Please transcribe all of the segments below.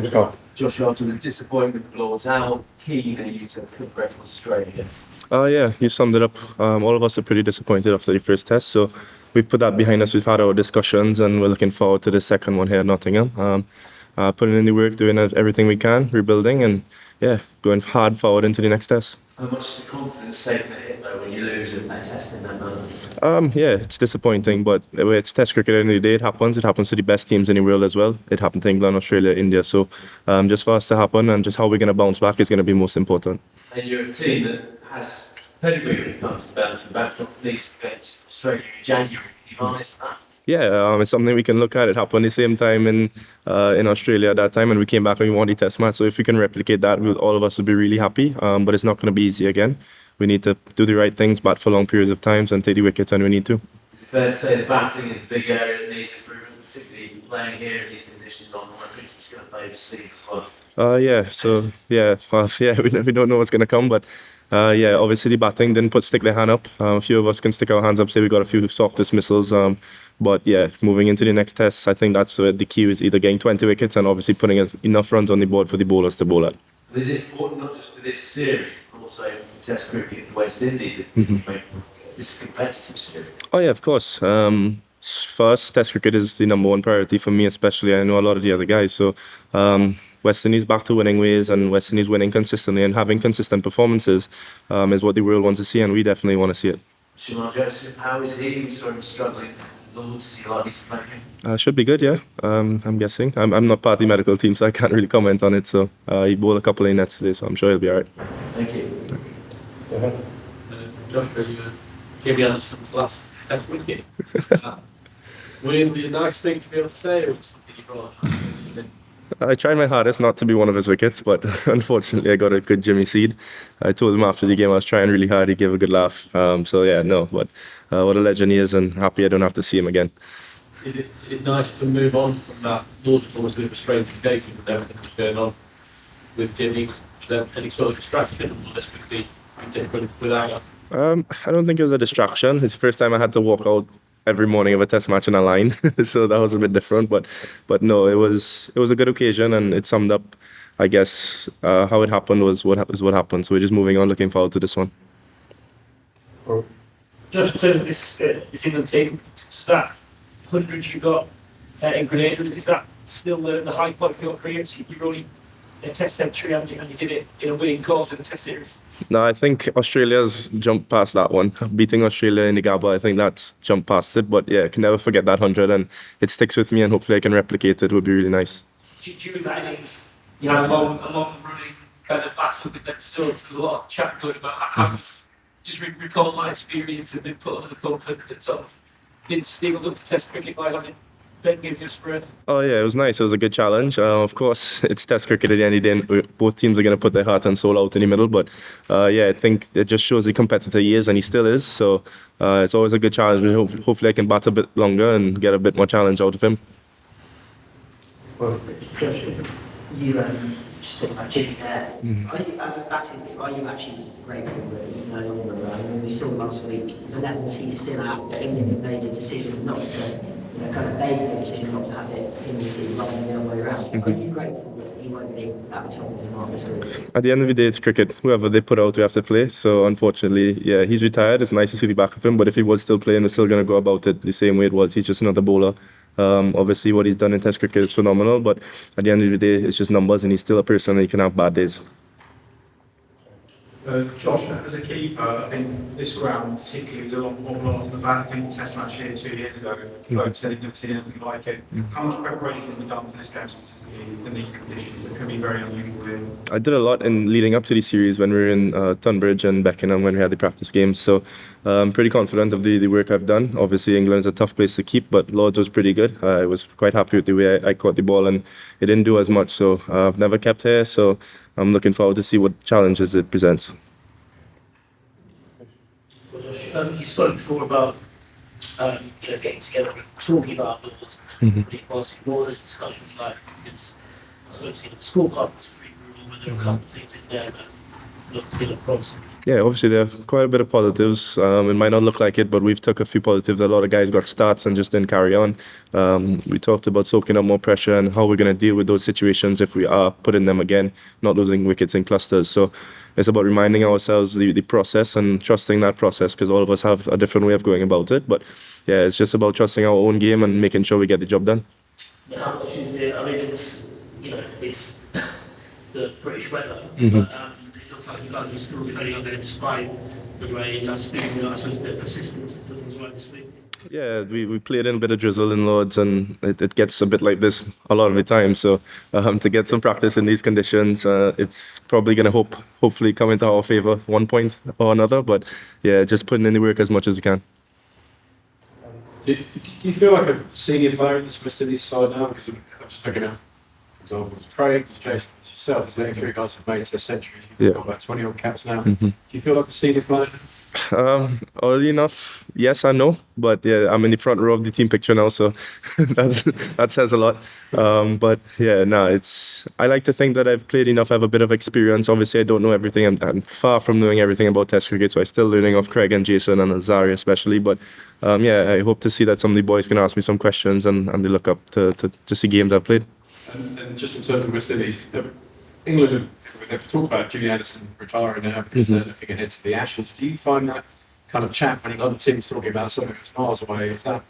Thanks, Carl. Josh, after the disappointment of Lords, how keen are you to progress Australia? Yeah, you summed it up. All of us are pretty disappointed after the first test, so we've put that behind us. We've had our discussions, and we're looking forward to the second one here at Nottingham. Putting in the work, doing everything we can, rebuilding, and yeah, going hard forward into the next test. How much is the confidence taking a hit though when you lose in that test in that moment? Yeah, it's disappointing, but it's Test cricket at the end of the day. It happens. It happens to the best teams in the world as well. It happened to England, Australia, India. So just for us to happen and just how we're going to bounce back is going to be most important. And you're a team that has pedigree when it comes to bouncing back, not least against Australia in January. Can you harness that? Yeah, it's something we can look at. It happened the same time in Australia at that time, and we came back and we won the Test match. So if we can replicate that, all of us will be really happy. But it's not going to be easy again. We need to do the right things, bat for long periods of times, and take the wickets when we need to. Is it fair to say the batting is a big area that needs improvement, particularly playing here in these conditions on the pitch? It's going to favour seam as well. We don't know what's going to come, but obviously the batting didn't stick their hand up. A few of us can stick our hands up, say we got a few soft dismissals. But yeah, moving into the next test, I think that's where the key is either getting 20 wickets and obviously putting enough runs on the board for the bowlers to bowl at. But is it important not just for this series, but also for Test cricket in the West Indies that you make this a competitive series? Oh yeah, of course. For us, Test cricket is the number one priority for me, especially. I know a lot of the other guys. So West Indies back to winning ways, and West Indies winning consistently and having consistent performances is what the world wants to see, and we definitely want to see it. Shimon Joseph, how is he? We saw him struggling. Lords, is he likely to play again? Should be good, yeah. I'm guessing. I'm not part of the medical team, so I can't really comment on it. So he bowled a couple of nets today, so I'm sure he'll be all right. Thank you. Go ahead. Josh, you gave me Anderson's last test wicket. Weirdly a nice thing to be able to say, or something you brought up? I tried my hardest not to be one of his wickets, but unfortunately I got a good Jimmy seed. I told him after the game I was trying really hard. He gave a good laugh. But what a legend he is, and happy I don't have to see him again. Is it nice to move on from that? Lords was almost a bit of a strange occasion with everything that was going on with Jimmy. Was there any sort of distraction, or this would be different without that? I don't think it was a distraction. It's the first time I had to walk out every morning of a test match in a line, so that was a bit different. But no, it was a good occasion, and it summed up, I guess, how it happened was what happened. So we're just moving on, looking forward to this one. Just in terms of this England team, just that 100 you got in Grenada, is that still the high point of your career? So you're only a Test century, and you did it in a winning cause in a Test series. No, I think Australia's jumped past that one. Beating Australia in the Gabba, I think that's jumped past it. But yeah, I can never forget that 100, and it sticks with me, and hopefully I can replicate it. It would be really nice. During that innings, you had a long running kind of battle with Ben Stokes. There was a lot of chat going about how just recall my experience of being put under the pump and sort of being steeled up for Test cricket by having Ben give you a spread. Oh yeah, it was nice. It was a good challenge. Of course, it's Test cricket at the end of the day. Both teams are going to put their heart and soul out in the middle. But I think it just shows the competitor he is, and he still is. So it's always a good challenge. Hopefully I can bat a bit longer and get a bit more challenge out of him. Well, Josh, you just talking about Jimmy there. Are you, as a batting, are you actually grateful that he's no longer around? I mean, we saw last week the levels he's still at. England have made a decision not to, they've made a decision not to have it in the team rather than the other way around. Are you grateful that he won't be at the top of his mark this week? At the end of the day, it's cricket. Whoever they put out, we have to play. So unfortunately, yeah, he's retired. It's nice to see the back of him. But if he was still playing, we're still going to go about it the same way it was. He's just another bowler. Obviously, what he's done in Test cricket is phenomenal. But at the end of the day, it's just numbers, and he's still a person, and he can have bad days. Josh, as a keeper, I think this ground particularly was a lot more on the back. I think the Test match here 2 years ago, folks said he'd never seen anything like it. How much preparation have you done for this game in these conditions that can be very unusual here? I did a lot in leading up to the series when we were in Tunbridge and Beckenham when we had the practice games. So I'm pretty confident of the work I've done. Obviously, England is a tough place to keep, but Lords was pretty good. I was quite happy with the way I caught the ball, and it didn't do as much. So I've never kept here, so I'm looking forward to see what challenges it presents. Well, Josh, you spoke before about getting together and talking about Lords. Whilst in all those discussions, because I suppose the scorecard was pretty brutal, but there were a couple of things in there that look promising. Yeah, obviously there are quite a bit of positives. It might not look like it, but we've took a few positives. A lot of guys got starts and just didn't carry on. We talked about soaking up more pressure and how we're going to deal with those situations if we are putting them again, not losing wickets in clusters. So it's about reminding ourselves the process and trusting that process, because all of us have a different way of going about it. But yeah, it's just about trusting our own game and making sure we get the job done. How much is it? I mean, it's, you know, it's the British weather, Mm-hmm. but it looks like you guys are still training on there despite the rain. That's been, I suppose, a bit of persistence as well this week. Yeah, we played in a bit of drizzle in Lords, and it gets a bit like this a lot of the time. So to get some practice in these conditions, it's probably going to hopefully come into our favour one point or another. But yeah, just putting in the work as much as we can. Do you feel like a senior player in this West Indies side now? Because I'm just looking at, for example, Craig, Jason, yourself, there's only 3 guys who've made it to a century. You've got about 20 odd caps now. Mm-hmm. Do you feel like a senior player? Oddly enough, yes and no. But yeah, I'm in the front row of the team picture now, so that says a lot. But yeah, no, I like to think that I've played enough, I have a bit of experience. Obviously, I don't know everything. I'm far from knowing everything about Test cricket, so I'm still learning off Craig and Jason and Azari especially. But yeah, I hope to see that some of the boys can ask me some questions and they look up to see games I've played. And just in terms of West Indies, England they've talked about Jimmy Anderson retiring now because they're looking ahead to the Ashes. Do you find that kind of chat when other teams talking about something that's miles away? Is that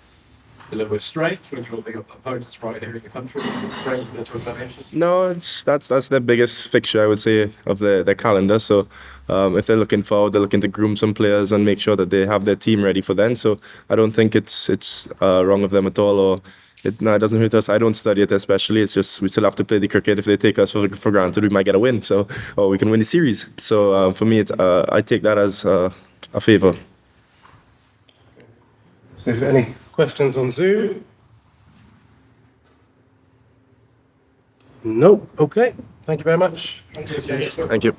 a little bit strange when you're the opponents right here in the country? Is it strange that they're talking about Ashes? No, that's their biggest fixture, I would say, of their calendar. So if they're looking forward, they're looking to groom some players and make sure that they have their team ready for then. So I don't think it's wrong of them at all, or it doesn't hurt us. I don't study it especially. It's just we still have to play the cricket. If they take us for granted, we might get a win. So or we can win the series. So for me, I take that as a favour. So if any questions on Zoom? No? Okay. Thank you very much. Thank you.